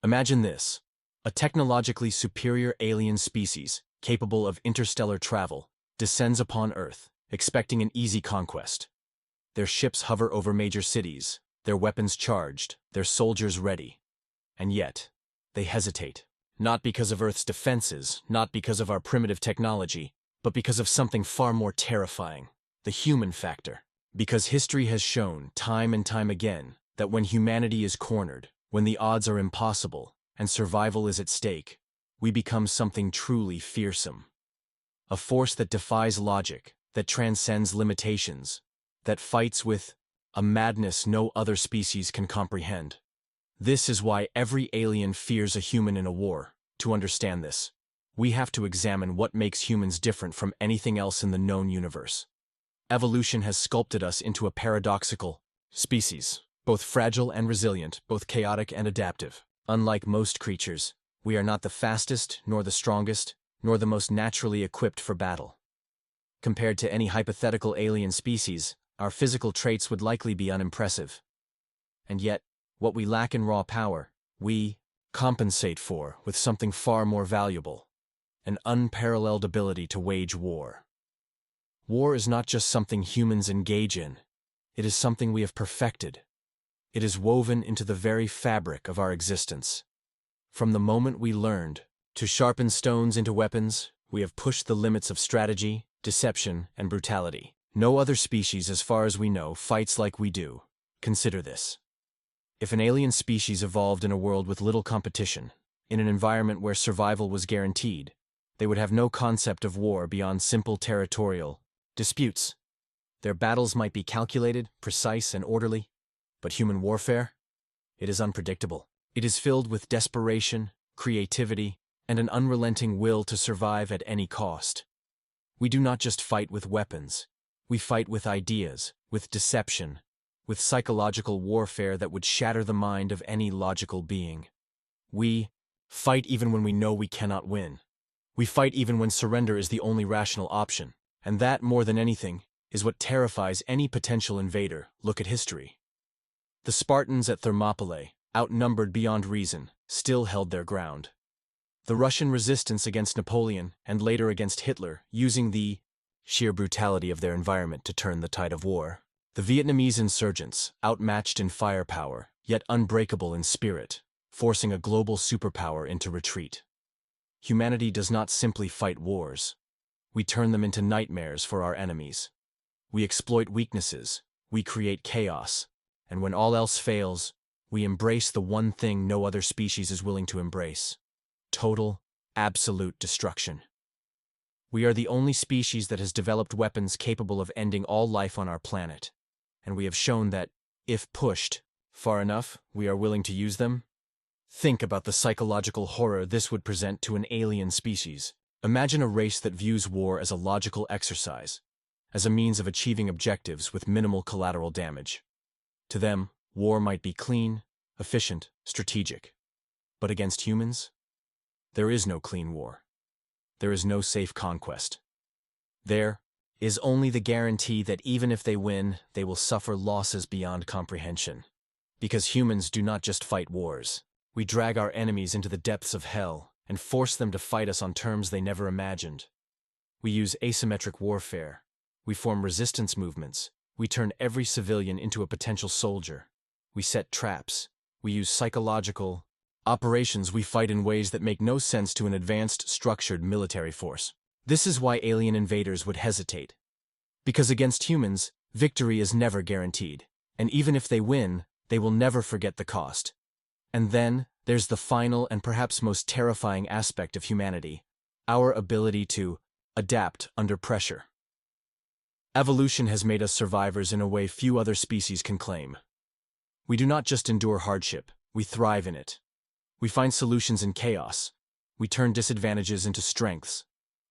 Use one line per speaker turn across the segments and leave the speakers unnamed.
Imagine this: a technologically superior alien species, capable of interstellar travel, descends upon Earth, expecting an easy conquest. Their ships hover over major cities, their weapons charged, their soldiers ready. And yet, they hesitate. Not because of Earth's defenses, not because of our primitive technology, but because of something far more terrifying: the human factor. Because history has shown, time and time again, that when humanity is cornered, when the odds are impossible, and survival is at stake, we become something truly fearsome. A force that defies logic, that transcends limitations, that fights with a madness no other species can comprehend. This is why every alien fears a human in a war. To understand this, we have to examine what makes humans different from anything else in the known universe. Evolution has sculpted us into a paradoxical species, both fragile and resilient, both chaotic and adaptive. Unlike most creatures, we are not the fastest, nor the strongest, nor the most naturally equipped for battle. Compared to any hypothetical alien species, our physical traits would likely be unimpressive. And yet, what we lack in raw power, we compensate for with something far more valuable: an unparalleled ability to wage war. War is not just something humans engage in, it is something we have perfected. It is woven into the very fabric of our existence. From the moment we learned to sharpen stones into weapons, we have pushed the limits of strategy, deception, and brutality. No other species, as far as we know, fights like we do. Consider this. If an alien species evolved in a world with little competition, in an environment where survival was guaranteed, they would have no concept of war beyond simple territorial disputes. Their battles might be calculated, precise, and orderly, but human warfare? It is unpredictable. It is filled with desperation, creativity, and an unrelenting will to survive at any cost. We do not just fight with weapons. We fight with ideas, with deception, with psychological warfare that would shatter the mind of any logical being. We fight even when we know we cannot win. We fight even when surrender is the only rational option. And that, more than anything, is what terrifies any potential invader. Look at history. The Spartans at Thermopylae, outnumbered beyond reason, still held their ground. The Russian resistance against Napoleon, and later against Hitler, using the sheer brutality of their environment to turn the tide of war. The Vietnamese insurgents, outmatched in firepower, yet unbreakable in spirit, forcing a global superpower into retreat. Humanity does not simply fight wars. We turn them into nightmares for our enemies. We exploit weaknesses, we create chaos, and when all else fails, we embrace the one thing no other species is willing to embrace: total, absolute destruction. We are the only species that has developed weapons capable of ending all life on our planet, and we have shown that, if pushed far enough, we are willing to use them. Think about the psychological horror this would present to an alien species. Imagine a race that views war as a logical exercise, as a means of achieving objectives with minimal collateral damage. To them, war might be clean, efficient, strategic. But against humans, there is no clean war. There is no safe conquest. There is only the guarantee that even if they win, they will suffer losses beyond comprehension. Because humans do not just fight wars. We drag our enemies into the depths of hell and force them to fight us on terms they never imagined. We use asymmetric warfare. We form resistance movements. We turn every civilian into a potential soldier. We set traps. We use psychological operations. We fight in ways that make no sense to an advanced, structured military force. This is why alien invaders would hesitate. Because against humans, victory is never guaranteed. And even if they win, they will never forget the cost. And then, there's the final and perhaps most terrifying aspect of humanity: our ability to adapt under pressure. Evolution has made us survivors in a way few other species can claim. We do not just endure hardship, we thrive in it. We find solutions in chaos. We turn disadvantages into strengths.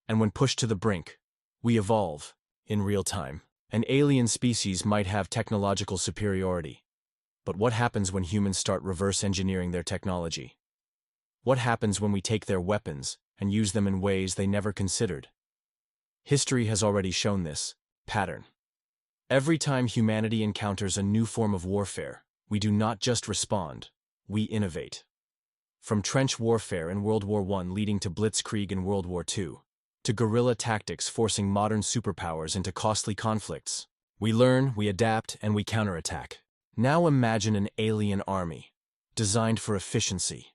And when pushed to the brink, we evolve in real time. An alien species might have technological superiority. But what happens when humans start reverse engineering their technology? What happens when we take their weapons and use them in ways they never considered? History has already shown this pattern. Every time humanity encounters a new form of warfare, we do not just respond, we innovate. From trench warfare in World War I leading to blitzkrieg in World War II, to guerrilla tactics forcing modern superpowers into costly conflicts. We learn, we adapt, and we counterattack. Now imagine an alien army, designed for efficiency,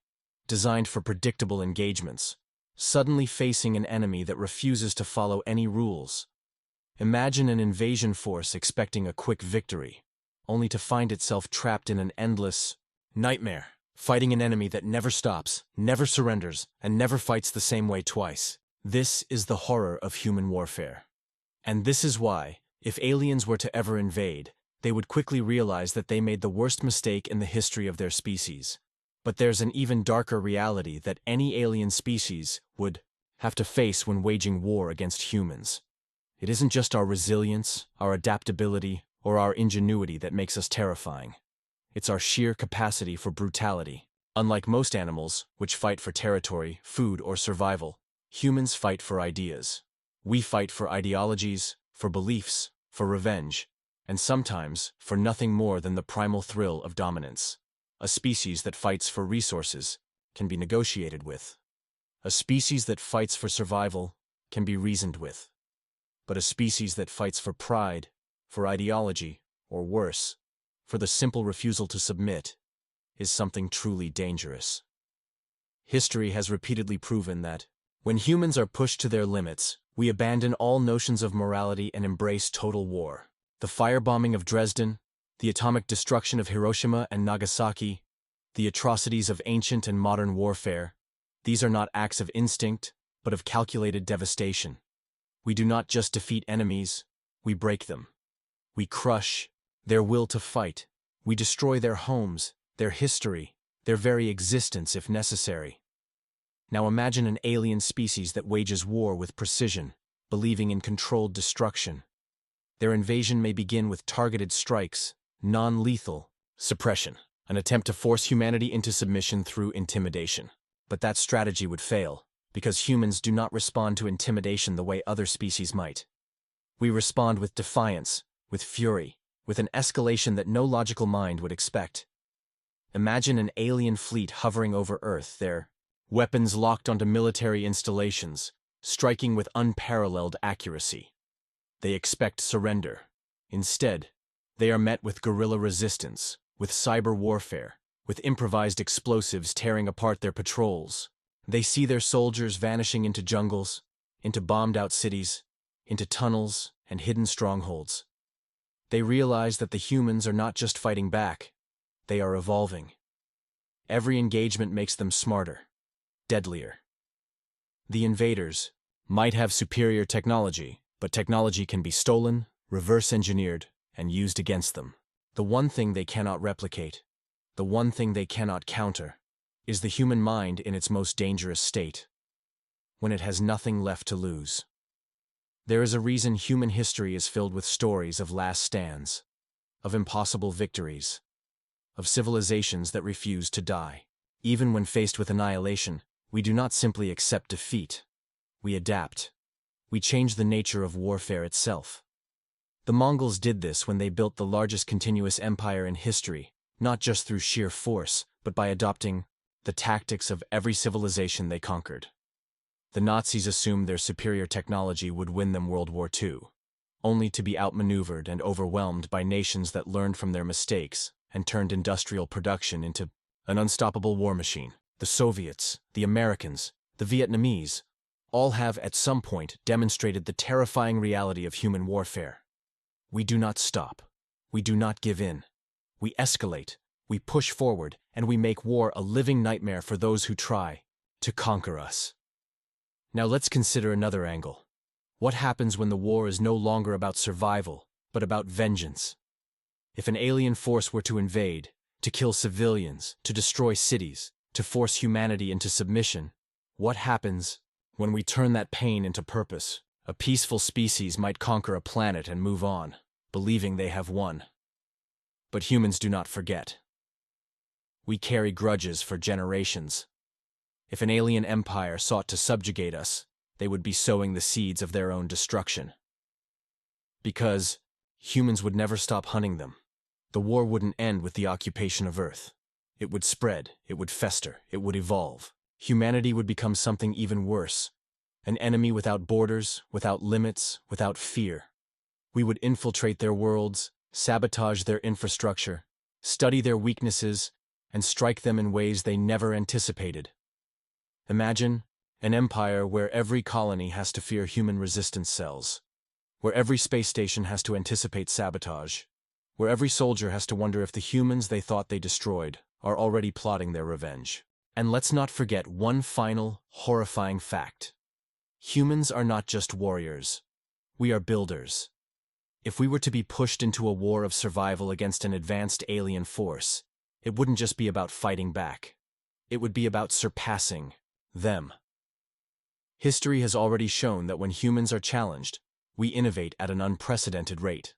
designed for predictable engagements, suddenly facing an enemy that refuses to follow any rules. Imagine an invasion force expecting a quick victory, only to find itself trapped in an endless nightmare, fighting an enemy that never stops, never surrenders, and never fights the same way twice. This is the horror of human warfare. And this is why, if aliens were to ever invade, they would quickly realize that they made the worst mistake in the history of their species. But there's an even darker reality that any alien species would have to face when waging war against humans. It isn't just our resilience, our adaptability, or our ingenuity that makes us terrifying. It's our sheer capacity for brutality. Unlike most animals, which fight for territory, food, or survival, humans fight for ideas. We fight for ideologies, for beliefs, for revenge, and sometimes for nothing more than the primal thrill of dominance. A species that fights for resources can be negotiated with. A species that fights for survival can be reasoned with. But a species that fights for pride, for ideology, or worse, for the simple refusal to submit, is something truly dangerous. History has repeatedly proven that, when humans are pushed to their limits, we abandon all notions of morality and embrace total war. The firebombing of Dresden, the atomic destruction of Hiroshima and Nagasaki, the atrocities of ancient and modern warfare, these are not acts of instinct, but of calculated devastation. We do not just defeat enemies, we break them. We crush their will to fight. We destroy their homes, their history, their very existence if necessary. Now imagine an alien species that wages war with precision, believing in controlled destruction. Their invasion may begin with targeted strikes, non-lethal suppression, an attempt to force humanity into submission through intimidation. But that strategy would fail, because humans do not respond to intimidation the way other species might. We respond with defiance, with fury, with an escalation that no logical mind would expect. Imagine an alien fleet hovering over Earth, their weapons locked onto military installations, striking with unparalleled accuracy. They expect surrender. Instead, they are met with guerrilla resistance, with cyber warfare, with improvised explosives tearing apart their patrols. They see their soldiers vanishing into jungles, into bombed-out cities, into tunnels and hidden strongholds. They realize that the humans are not just fighting back, they are evolving. Every engagement makes them smarter, deadlier. The invaders might have superior technology, but technology can be stolen, reverse-engineered, and used against them. The one thing they cannot replicate, the one thing they cannot counter, is the human mind in its most dangerous state, when it has nothing left to lose. There is a reason human history is filled with stories of last stands, of impossible victories, of civilizations that refuse to die. Even when faced with annihilation, we do not simply accept defeat. We adapt. We change the nature of warfare itself. The Mongols did this when they built the largest continuous empire in history, not just through sheer force, but by adopting the tactics of every civilization they conquered. The Nazis assumed their superior technology would win them World War II, only to be outmaneuvered and overwhelmed by nations that learned from their mistakes and turned industrial production into an unstoppable war machine. The Soviets, the Americans, the Vietnamese, all have at some point demonstrated the terrifying reality of human warfare. We do not stop. We do not give in. We escalate, we push forward, and we make war a living nightmare for those who try to conquer us. Now let's consider another angle. What happens when the war is no longer about survival, but about vengeance? If an alien force were to invade, to kill civilians, to destroy cities, to force humanity into submission, what happens when we turn that pain into purpose? A peaceful species might conquer a planet and move on, believing they have won. But humans do not forget. We carry grudges for generations. If an alien empire sought to subjugate us, they would be sowing the seeds of their own destruction. Because humans would never stop hunting them. The war wouldn't end with the occupation of Earth. It would spread, it would fester, it would evolve. Humanity would become something even worse. An enemy without borders, without limits, without fear. We would infiltrate their worlds, sabotage their infrastructure, study their weaknesses, and strike them in ways they never anticipated. Imagine an empire where every colony has to fear human resistance cells, where every space station has to anticipate sabotage, where every soldier has to wonder if the humans they thought they destroyed are already plotting their revenge. And let's not forget one final, horrifying fact. Humans are not just warriors. We are builders. If we were to be pushed into a war of survival against an advanced alien force, it wouldn't just be about fighting back. It would be about surpassing them. History has already shown that when humans are challenged, we innovate at an unprecedented rate.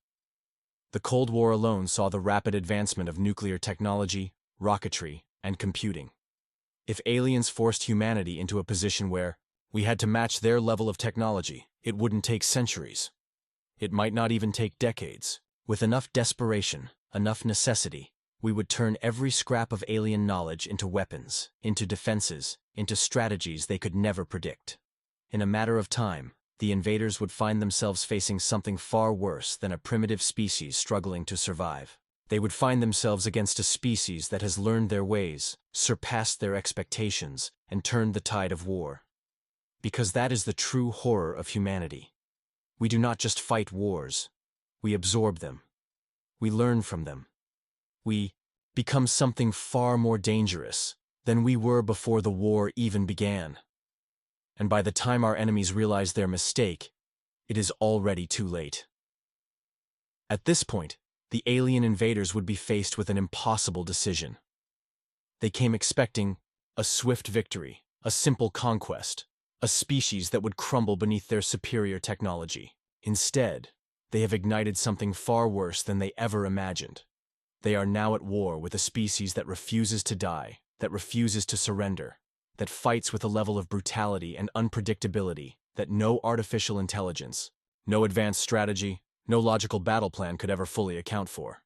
The Cold War alone saw the rapid advancement of nuclear technology, rocketry, and computing. If aliens forced humanity into a position where we had to match their level of technology, it wouldn't take centuries. It might not even take decades. With enough desperation, enough necessity, we would turn every scrap of alien knowledge into weapons, into defenses, into strategies they could never predict. In a matter of time, the invaders would find themselves facing something far worse than a primitive species struggling to survive. They would find themselves against a species that has learned their ways, surpassed their expectations, and turned the tide of war. Because that is the true horror of humanity. We do not just fight wars. We absorb them. We learn from them. We become something far more dangerous than we were before the war even began. And by the time our enemies realize their mistake, it is already too late. At this point, the alien invaders would be faced with an impossible decision. They came expecting a swift victory, a simple conquest, a species that would crumble beneath their superior technology. Instead, they have ignited something far worse than they ever imagined. They are now at war with a species that refuses to die, that refuses to surrender, that fights with a level of brutality and unpredictability that no artificial intelligence, no advanced strategy, no logical battle plan could ever fully account for.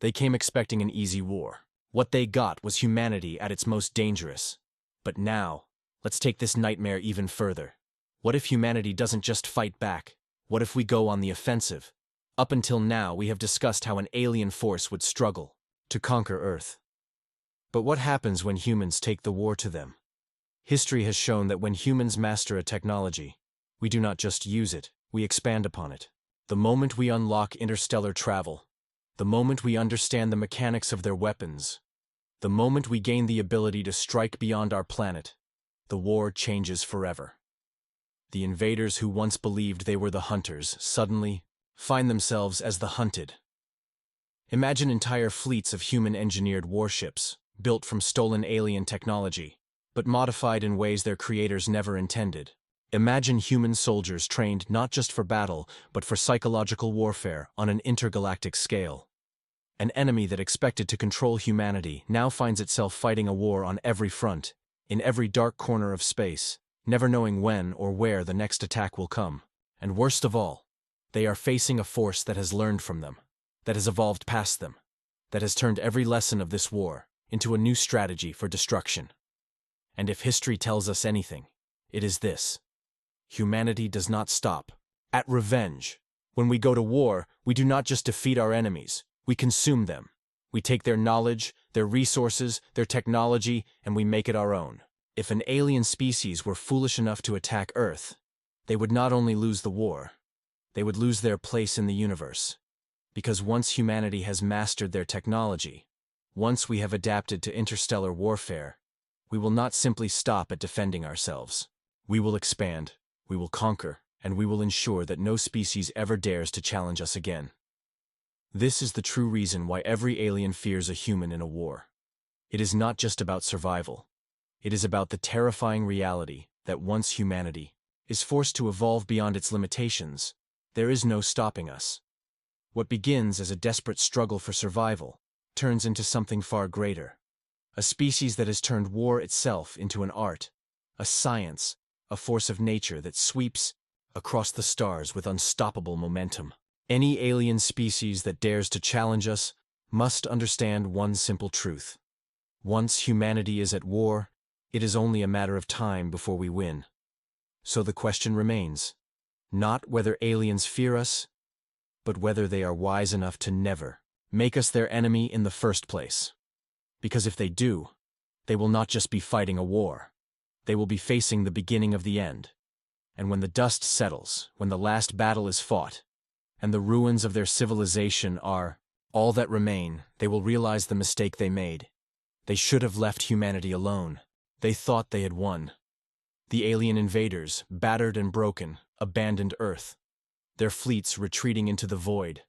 They came expecting an easy war. What they got was humanity at its most dangerous. But now, let's take this nightmare even further. What if humanity doesn't just fight back? What if we go on the offensive? Up until now, we have discussed how an alien force would struggle to conquer Earth. But what happens when humans take the war to them? History has shown that when humans master a technology, we do not just use it, we expand upon it. The moment we unlock interstellar travel, the moment we understand the mechanics of their weapons, the moment we gain the ability to strike beyond our planet, the war changes forever. The invaders who once believed they were the hunters suddenly find themselves as the hunted. Imagine entire fleets of human-engineered warships, built from stolen alien technology, but modified in ways their creators never intended. Imagine human soldiers trained not just for battle, but for psychological warfare on an intergalactic scale. An enemy that expected to control humanity now finds itself fighting a war on every front, in every dark corner of space, never knowing when or where the next attack will come. And worst of all, they are facing a force that has learned from them, that has evolved past them, that has turned every lesson of this war into a new strategy for destruction. And if history tells us anything, it is this: humanity does not stop at revenge. When we go to war, we do not just defeat our enemies, we consume them. We take their knowledge, their resources, their technology, and we make it our own. If an alien species were foolish enough to attack Earth, they would not only lose the war, they would lose their place in the universe. Because once humanity has mastered their technology, once we have adapted to interstellar warfare, we will not simply stop at defending ourselves. We will expand, we will conquer, and we will ensure that no species ever dares to challenge us again. This is the true reason why every alien fears a human in a war. It is not just about survival. It is about the terrifying reality that once humanity is forced to evolve beyond its limitations, there is no stopping us. What begins as a desperate struggle for survival turns into something far greater. A species that has turned war itself into an art, a science, a force of nature that sweeps across the stars with unstoppable momentum. Any alien species that dares to challenge us must understand one simple truth. Once humanity is at war, it is only a matter of time before we win. So the question remains, not whether aliens fear us, but whether they are wise enough to never make us their enemy in the first place. Because if they do, they will not just be fighting a war. They will be facing the beginning of the end. And when the dust settles, when the last battle is fought, and the ruins of their civilization are all that remain, they will realize the mistake they made. They should have left humanity alone. They thought they had won. The alien invaders, battered and broken, abandoned Earth, their fleets retreating into the void,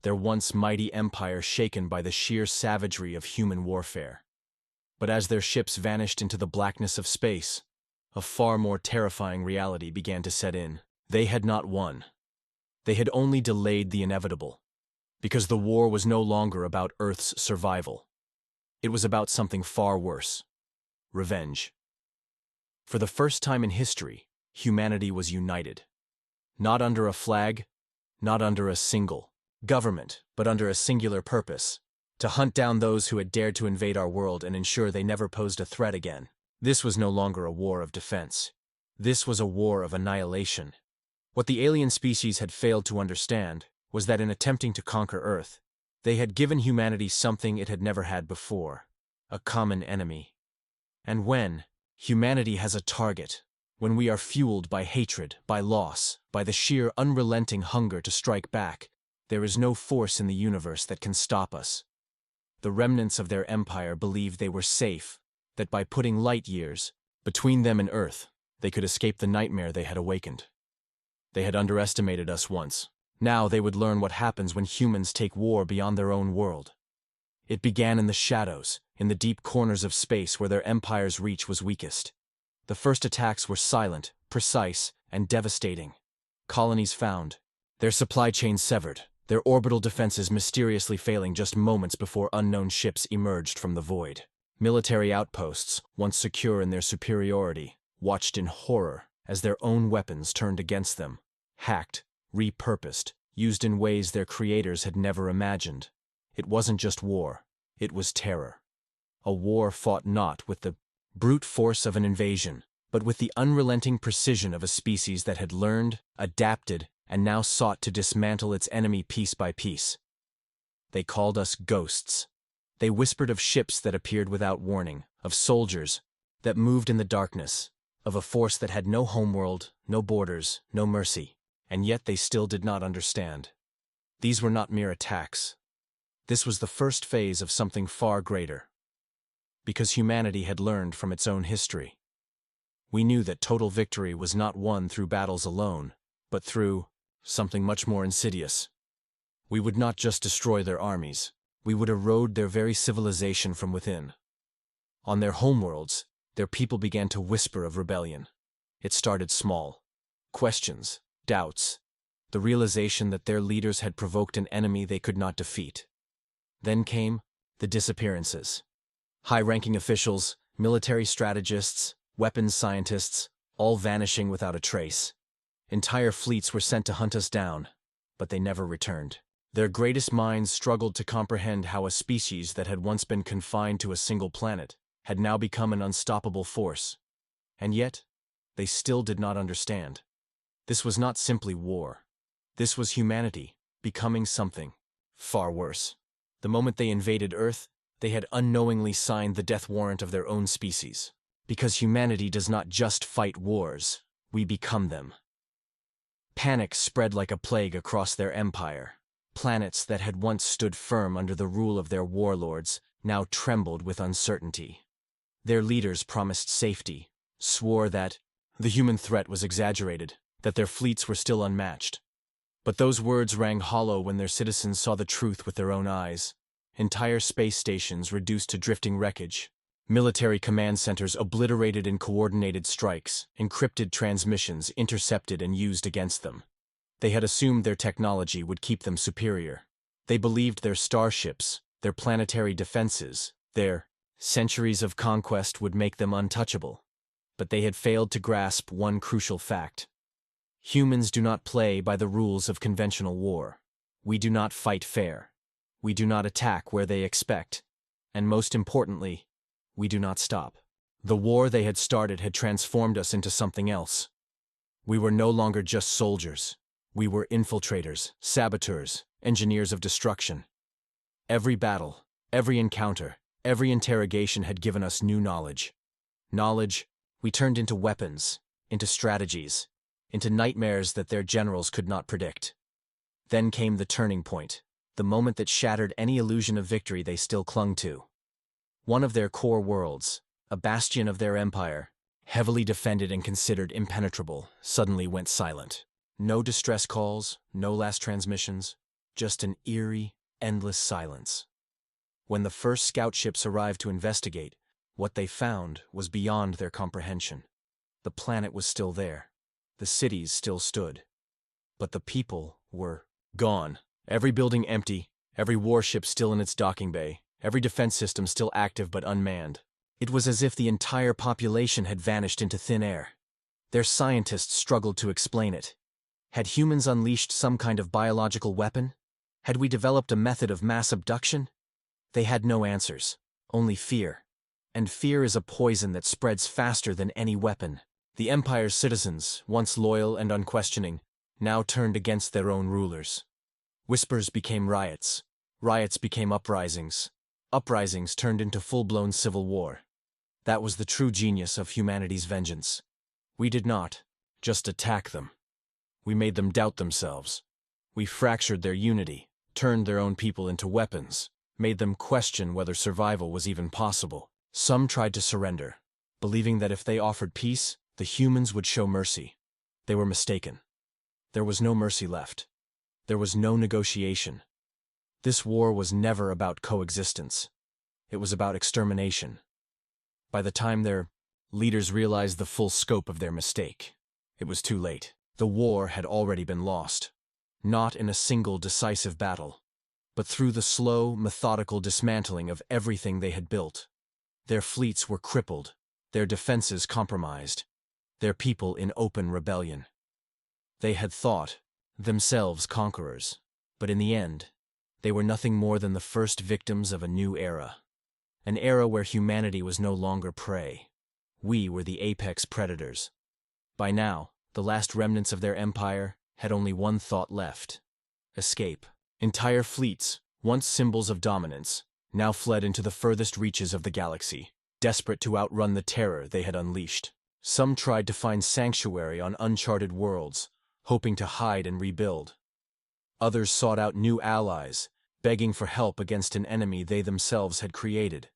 their once mighty empire shaken by the sheer savagery of human warfare. But as their ships vanished into the blackness of space, a far more terrifying reality began to set in. They had not won. They had only delayed the inevitable, because the war was no longer about Earth's survival. It was about something far worse: revenge. For the first time in history, humanity was united. Not under a flag, not under a single government, but under a singular purpose: to hunt down those who had dared to invade our world and ensure they never posed a threat again. This was no longer a war of defense. This was a war of annihilation. What the alien species had failed to understand was that in attempting to conquer Earth, they had given humanity something it had never had before: a common enemy. And when humanity has a target, when we are fueled by hatred, by loss, by the sheer unrelenting hunger to strike back, there is no force in the universe that can stop us. The remnants of their empire believed they were safe, that by putting light years between them and Earth, they could escape the nightmare they had awakened. They had underestimated us once. Now they would learn what happens when humans take war beyond their own world. It began in the shadows, in the deep corners of space where their empire's reach was weakest. The first attacks were silent, precise, and devastating. Colonies found, their supply chains severed, their orbital defenses mysteriously failing just moments before unknown ships emerged from the void. Military outposts, once secure in their superiority, watched in horror as their own weapons turned against them, hacked, repurposed, used in ways their creators had never imagined. It wasn't just war, it was terror. A war fought not with the brute force of an invasion, but with the unrelenting precision of a species that had learned, adapted, and now sought to dismantle its enemy piece by piece. They called us ghosts. They whispered of ships that appeared without warning, of soldiers that moved in the darkness, of a force that had no homeworld, no borders, no mercy, and yet they still did not understand. These were not mere attacks. This was the first phase of something far greater. Because humanity had learned from its own history. We knew that total victory was not won through battles alone, but through something much more insidious. We would not just destroy their armies, we would erode their very civilization from within. On their homeworlds, their people began to whisper of rebellion. It started small. Questions, doubts, the realization that their leaders had provoked an enemy they could not defeat. Then came the disappearances. High-ranking officials, military strategists, weapons scientists, all vanishing without a trace. Entire fleets were sent to hunt us down, but they never returned. Their greatest minds struggled to comprehend how a species that had once been confined to a single planet had now become an unstoppable force. And yet, they still did not understand. This was not simply war. This was humanity becoming something far worse. The moment they invaded Earth, they had unknowingly signed the death warrant of their own species. Because humanity does not just fight wars, we become them. Panic spread like a plague across their empire. Planets that had once stood firm under the rule of their warlords now trembled with uncertainty. Their leaders promised safety, swore that the human threat was exaggerated, that their fleets were still unmatched. But those words rang hollow when their citizens saw the truth with their own eyes. Entire space stations reduced to drifting wreckage. Military command centers obliterated in coordinated strikes, encrypted transmissions intercepted and used against them. They had assumed their technology would keep them superior. They believed their starships, their planetary defenses, their centuries of conquest would make them untouchable. But they had failed to grasp one crucial fact. Humans do not play by the rules of conventional war. We do not fight fair. We do not attack where they expect. And most importantly, we do not stop. The war they had started had transformed us into something else. We were no longer just soldiers. We were infiltrators, saboteurs, engineers of destruction. Every battle, every encounter, every interrogation had given us new knowledge. Knowledge we turned into weapons, into strategies, into nightmares that their generals could not predict. Then came the turning point, the moment that shattered any illusion of victory they still clung to. One of their core worlds, a bastion of their empire, heavily defended and considered impenetrable, suddenly went silent. No distress calls, no last transmissions, just an eerie, endless silence. When the first scout ships arrived to investigate, what they found was beyond their comprehension. The planet was still there. The cities still stood. But the people were gone. Every building empty, every warship still in its docking bay, every defense system still active but unmanned. It was as if the entire population had vanished into thin air. Their scientists struggled to explain it. Had humans unleashed some kind of biological weapon? Had we developed a method of mass abduction? They had no answers, only fear. And fear is a poison that spreads faster than any weapon. The Empire's citizens, once loyal and unquestioning, now turned against their own rulers. Whispers became riots. Riots became uprisings. Uprisings turned into full-blown civil war. That was the true genius of humanity's vengeance. We did not just attack them. We made them doubt themselves. We fractured their unity, turned their own people into weapons, made them question whether survival was even possible. Some tried to surrender, believing that if they offered peace, the humans would show mercy. They were mistaken. There was no mercy left. There was no negotiation. This war was never about coexistence. It was about extermination. By the time their leaders realized the full scope of their mistake, it was too late. The war had already been lost. Not in a single decisive battle, but through the slow, methodical dismantling of everything they had built. Their fleets were crippled, their defenses compromised, their people in open rebellion. They had thought themselves conquerors, but in the end, they were nothing more than the first victims of a new era. An era where humanity was no longer prey. We were the apex predators. By now, the last remnants of their empire had only one thought left: escape. Entire fleets, once symbols of dominance, now fled into the furthest reaches of the galaxy, desperate to outrun the terror they had unleashed. Some tried to find sanctuary on uncharted worlds, hoping to hide and rebuild. Others sought out new allies, begging for help against an enemy they themselves had created.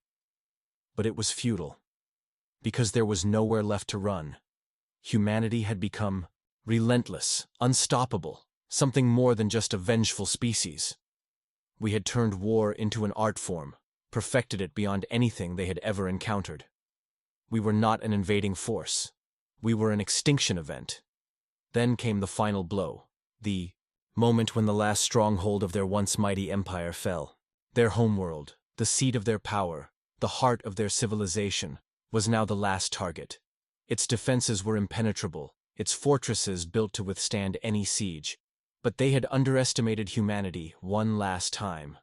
But it was futile, because there was nowhere left to run. Humanity had become relentless, unstoppable, something more than just a vengeful species. We had turned war into an art form, perfected it beyond anything they had ever encountered. We were not an invading force. We were an extinction event. Then came the final blow, the moment when the last stronghold of their once mighty empire fell. Their homeworld, the seat of their power, the heart of their civilization, was now the last target. Its defenses were impenetrable, its fortresses built to withstand any siege. But they had underestimated humanity one last time.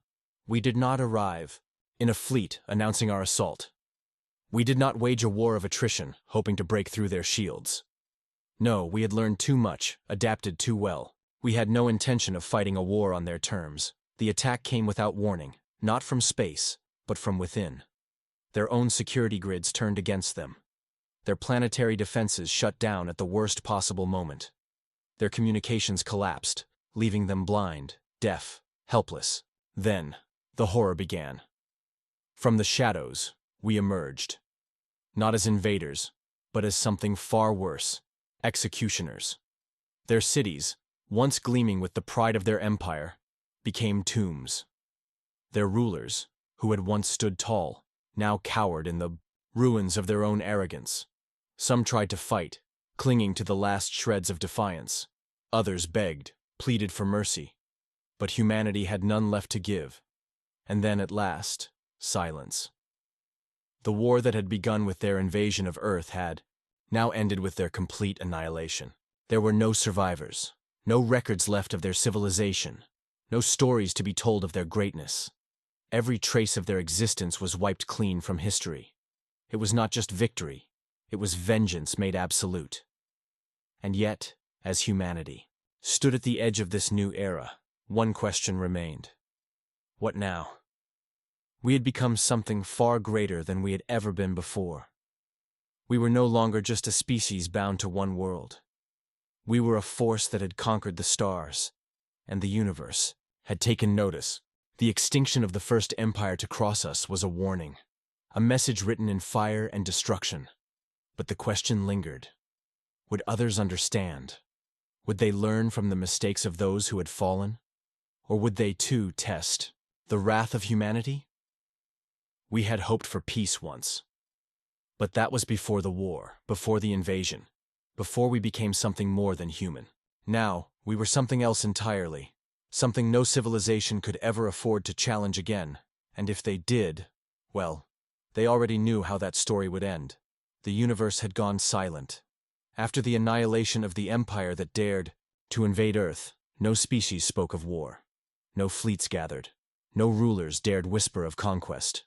We did not arrive in a fleet announcing our assault. We did not wage a war of attrition, hoping to break through their shields. No, we had learned too much, adapted too well. We had no intention of fighting a war on their terms. The attack came without warning, not from space, but from within. Their own security grids turned against them. Their planetary defenses shut down at the worst possible moment. Their communications collapsed, leaving them blind, deaf, helpless. Then, the horror began. From the shadows, we emerged. Not as invaders, but as something far worse: executioners. Their cities, once gleaming with the pride of their empire, became tombs. Their rulers, who had once stood tall, now cowered in the ruins of their own arrogance. Some tried to fight, clinging to the last shreds of defiance. Others begged, pleaded for mercy. But humanity had none left to give. And then, at last, silence. The war that had begun with their invasion of Earth had now ended with their complete annihilation. There were no survivors, no records left of their civilization, no stories to be told of their greatness. Every trace of their existence was wiped clean from history. It was not just victory, it was vengeance made absolute. And yet, as humanity stood at the edge of this new era, one question remained. What now? We had become something far greater than we had ever been before. We were no longer just a species bound to one world. We were a force that had conquered the stars, and the universe had taken notice. The extinction of the first empire to cross us was a warning, a message written in fire and destruction. But the question lingered. Would others understand? Would they learn from the mistakes of those who had fallen? Or would they too test the wrath of humanity? We had hoped for peace once. But that was before the war, before the invasion, before we became something more than human. Now, we were something else entirely, something no civilization could ever afford to challenge again, and if they did, well, they already knew how that story would end. The universe had gone silent. After the annihilation of the empire that dared to invade Earth, no species spoke of war. No fleets gathered. No rulers dared whisper of conquest.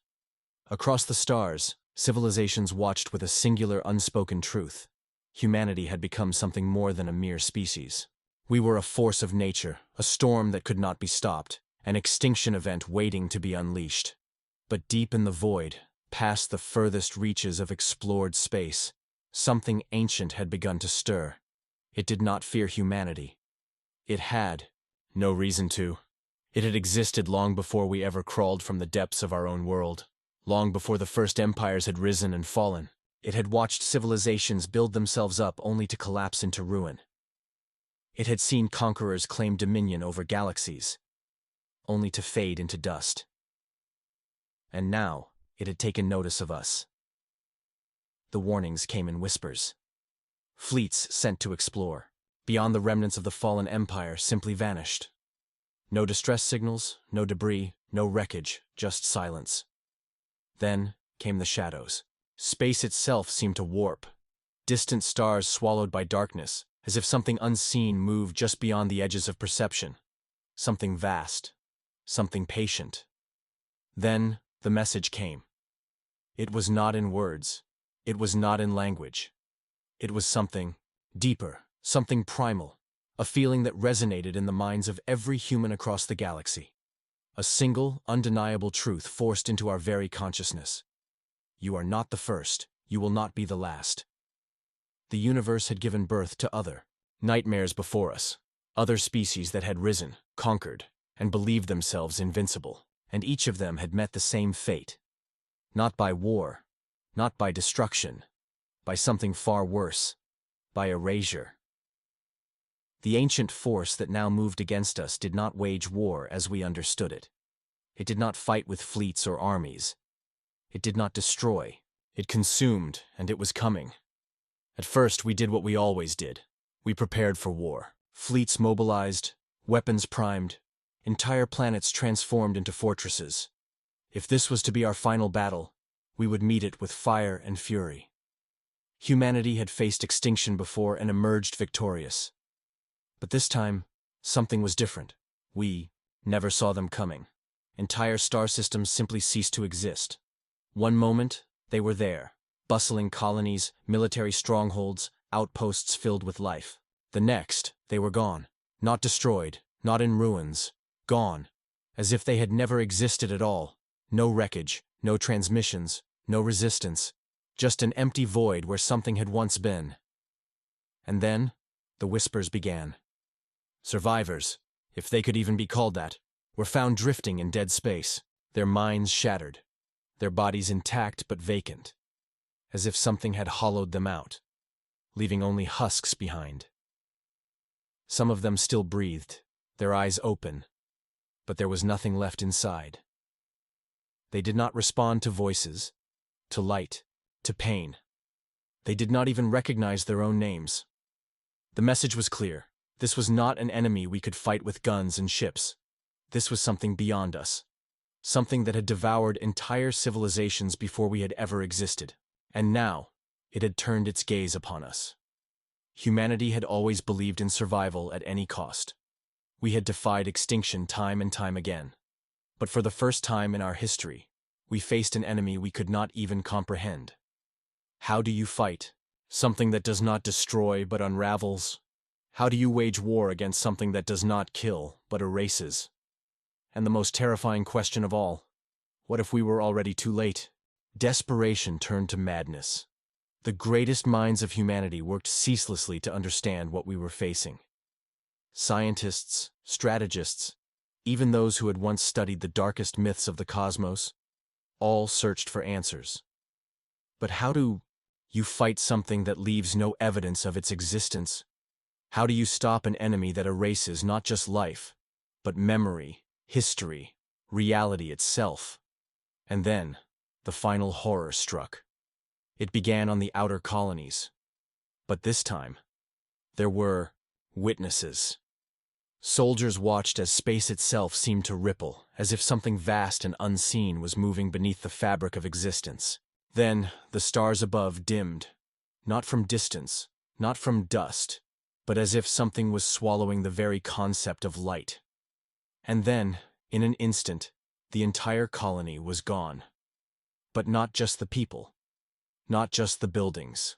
Across the stars, civilizations watched with a singular unspoken truth. Humanity had become something more than a mere species. We were a force of nature, a storm that could not be stopped, an extinction event waiting to be unleashed. But deep in the void, past the furthest reaches of explored space, something ancient had begun to stir. It did not fear humanity. It had no reason to. It had existed long before we ever crawled from the depths of our own world, long before the first empires had risen and fallen. It had watched civilizations build themselves up only to collapse into ruin. It had seen conquerors claim dominion over galaxies, only to fade into dust. And now, it had taken notice of us. The warnings came in whispers. Fleets sent to explore, beyond the remnants of the fallen empire, simply vanished. No distress signals, no debris, no wreckage, just silence. Then came the shadows. Space itself seemed to warp. Distant stars swallowed by darkness, as if something unseen moved just beyond the edges of perception. Something vast. Something patient. Then the message came. It was not in words. It was not in language. It was something deeper, something primal, a feeling that resonated in the minds of every human across the galaxy. A single, undeniable truth forced into our very consciousness. You are not the first. You will not be the last. The universe had given birth to other nightmares before us, other species that had risen, conquered, and believed themselves invincible, and each of them had met the same fate. Not by war, not by destruction, by something far worse, by erasure. The ancient force that now moved against us did not wage war as we understood it. It did not fight with fleets or armies. It did not destroy. It consumed, and it was coming. At first, we did what we always did. We prepared for war. Fleets mobilized, weapons primed, entire planets transformed into fortresses. If this was to be our final battle, we would meet it with fire and fury. Humanity had faced extinction before and emerged victorious. But this time, something was different. We never saw them coming. Entire star systems simply ceased to exist. One moment, they were there. Bustling colonies, military strongholds, outposts filled with life. The next, they were gone. Not destroyed, not in ruins. Gone. As if they had never existed at all. No wreckage, no transmissions, no resistance. Just an empty void where something had once been. And then, the whispers began. Survivors, if they could even be called that, were found drifting in dead space, their minds shattered, their bodies intact but vacant, as if something had hollowed them out, leaving only husks behind. Some of them still breathed, their eyes open, but there was nothing left inside. They did not respond to voices, to light, to pain. They did not even recognize their own names. The message was clear. This was not an enemy we could fight with guns and ships. This was something beyond us. Something that had devoured entire civilizations before we had ever existed. And now, it had turned its gaze upon us. Humanity had always believed in survival at any cost. We had defied extinction time and time again. But for the first time in our history, we faced an enemy we could not even comprehend. How do you fight? Something that does not destroy but unravels? How do you wage war against something that does not kill but erases? And the most terrifying question of all, what if we were already too late? Desperation turned to madness. The greatest minds of humanity worked ceaselessly to understand what we were facing. Scientists, strategists, even those who had once studied the darkest myths of the cosmos, all searched for answers. But how do you fight something that leaves no evidence of its existence? How do you stop an enemy that erases not just life, but memory, history, reality itself? And then, the final horror struck. It began on the outer colonies. But this time, there were witnesses. Soldiers watched as space itself seemed to ripple, as if something vast and unseen was moving beneath the fabric of existence. Then, the stars above dimmed, not from distance, not from dust, but as if something was swallowing the very concept of light. And then, in an instant, the entire colony was gone. But not just the people, not just the buildings.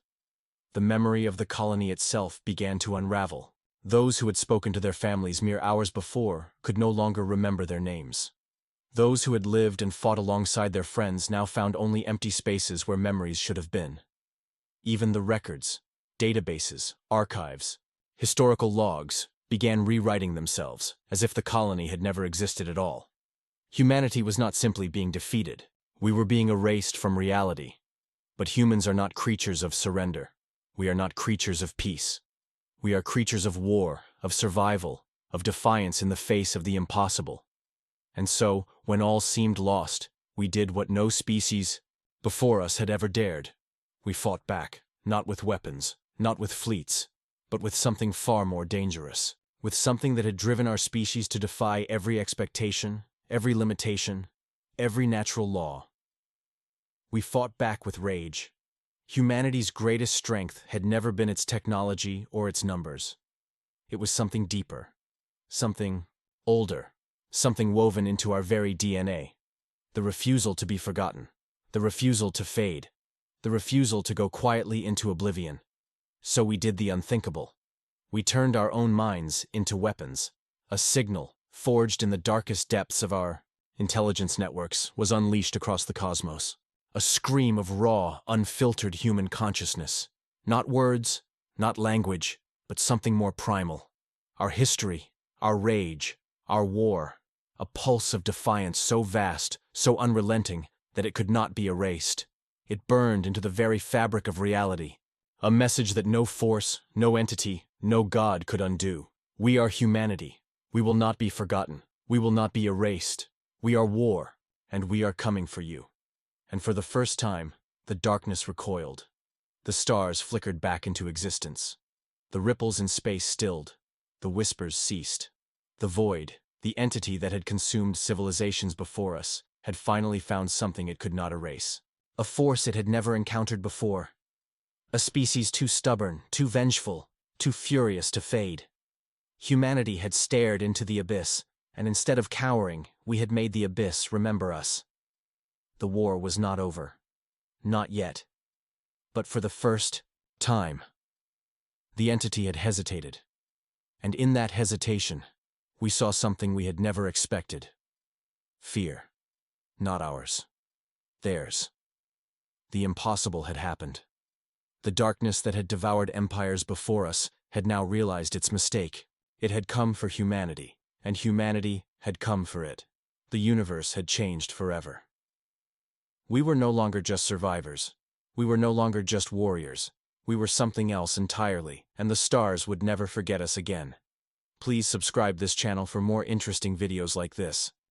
The memory of the colony itself began to unravel. Those who had spoken to their families mere hours before could no longer remember their names. Those who had lived and fought alongside their friends now found only empty spaces where memories should have been. Even the records, databases, archives, historical logs began rewriting themselves, as if the colony had never existed at all. Humanity was not simply being defeated. We were being erased from reality. But humans are not creatures of surrender. We are not creatures of peace. We are creatures of war, of survival, of defiance in the face of the impossible. And so, when all seemed lost, we did what no species before us had ever dared. We fought back, not with weapons, not with fleets, but with something far more dangerous, with something that had driven our species to defy every expectation, every limitation, every natural law. We fought back with rage. Humanity's greatest strength had never been its technology or its numbers. It was something deeper, something older, something woven into our very DNA. The refusal to be forgotten, the refusal to fade, the refusal to go quietly into oblivion. So we did the unthinkable. We turned our own minds into weapons. A signal, forged in the darkest depths of our intelligence networks, was unleashed across the cosmos. A scream of raw, unfiltered human consciousness. Not words, not language, but something more primal. Our history, our rage, our war. A pulse of defiance so vast, so unrelenting, that it could not be erased. It burned into the very fabric of reality. A message that no force, no entity, no God could undo. We are humanity. We will not be forgotten. We will not be erased. We are war, and we are coming for you. And for the first time, the darkness recoiled. The stars flickered back into existence. The ripples in space stilled. The whispers ceased. The void, the entity that had consumed civilizations before us, had finally found something it could not erase. A force it had never encountered before. A species too stubborn, too vengeful, too furious to fade. Humanity had stared into the abyss, and instead of cowering, we had made the abyss remember us. The war was not over. Not yet. But for the first time, the entity had hesitated. And in that hesitation, we saw something we had never expected. Fear. Not ours. Theirs. The impossible had happened. The darkness that had devoured empires before us had now realized its mistake. It had come for humanity, and humanity had come for it. The universe had changed forever. We were no longer just survivors. We were no longer just warriors. We were something else entirely, and the stars would never forget us again. Please subscribe this channel for more interesting videos like this.